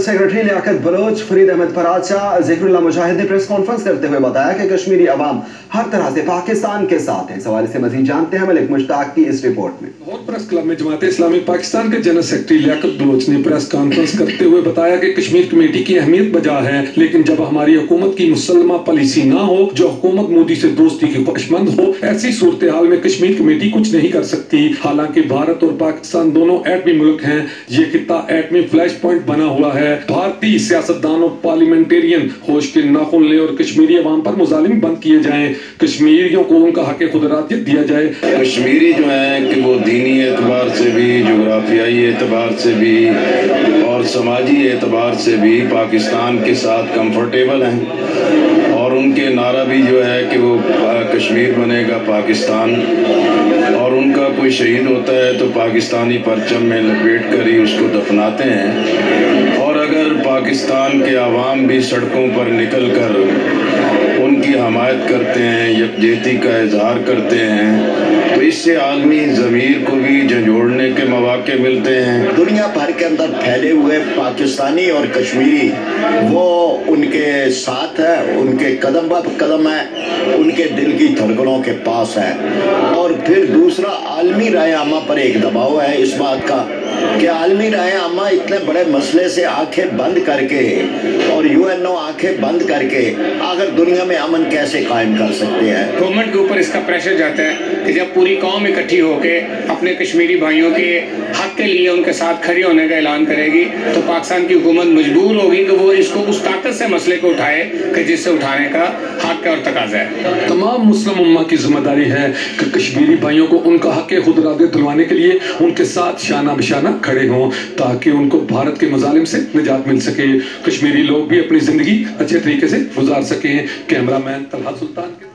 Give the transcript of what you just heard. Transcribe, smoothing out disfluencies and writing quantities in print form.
Secretary Liaquat Bloch, Farid Ahmad Paracha, ज़िक्रुल्लाह मुजाहिद ने press conference करते हुए बताया कि कश्मीरी अवाम हर तरह से पाकिस्तान के साथ है। इस हवाले से मजीद जानते हैं मलिक मुश्ताक की इस रिपोर्ट में। लाहौर प्रेस क्लब में जमात इस्लामी पाकिस्तान के जनरल सेक्रेटरी लियाकत बलोच ने प्रेस कॉन्फ्रेंस करते हुए बताया कि कश्मीर कमेटी की अहमियत बजा है, लेकिन जब हमारी हुकूमत की मुसलमा पॉलिसी ना हो, जो हुकूमत मोदी से दोस्ती की ख्वाहिशमंद हो, ऐसी सूरत हाल में कश्मीर कमेटी कुछ नहीं कर सकती। हालांकि भारत और पाकिस्तान दोनों एटमी मुल्क हैं, ये खित्ता एटमी फ्लैश पॉइंट बना हुआ है। भारतीय सियासतदान और पार्लियामेंटेरियन होश के नाखून ले और कश्मीरी अवाम पर मुजालिम बंद किए जाएं, कश्मीरियों को उनका हक खुदरातियत दिया जाए। कश्मीरी जो है कि वो दीनी एतबार से भी, जोग्राफियाई एतबार से भी और समाजी एतबार से भी पाकिस्तान के साथ कंफर्टेबल हैं, और उनके नारा भी जो है कि वो कश्मीर बनेगा पाकिस्तान, और उनका कोई शहीद होता है तो पाकिस्तानी परचम में लपेट कर ही उसको दफनाते हैं। और अगर पाकिस्तान के अवाम भी सड़कों पर निकल कर उनकी हमायत करते हैं, यकजहती का इजहार करते हैं, तो इससे आदमी ज़मीर को भी झंझोड़ने के मौके मिलते हैं। दुनिया भर के अंदर फैले हुए पाकिस्तानी और कश्मीरी वो उनके साथ है, उनके कदम ब कदम है, उनके दिल की धड़कनों के पास है। और फिर दूसरा आलमी राय आमा पर एक दबाव है इस बात का कि आलमी राय आमा इतने बड़े मसले से आंखें बंद करके और यूएनओ आंखें बंद करके अगर दुनिया में अमन कैसे कायम कर सकते हैं। गवर्नमेंट के ऊपर इसका प्रेशर जाता है कि जब पूरी कौम इकट्ठी होके अपने कश्मीरी भाइयों के हक के लिए उनके साथ खड़े होने का ऐलान करेगी, तो पाकिस्तान की हुकूमत मजबूर होगी कि वो इसको उस ताकत से मसले को उठाए कि जिससे उठाने का हक और तकाजा है। तमाम मुस्लिम उम्मा की जिम्मेदारी है कि कश्मीरी भाइयों को उनका हक खुदरातियत दिलवाने के लिए उनके साथ शाना बिशाना खड़े हों, ताकि उनको भारत के मजालिम से निजात मिल सके, कश्मीरी लोग भी अपनी जिंदगी अच्छे तरीके से गुजार सकें। कैमरामैन तलहा सुल्तान के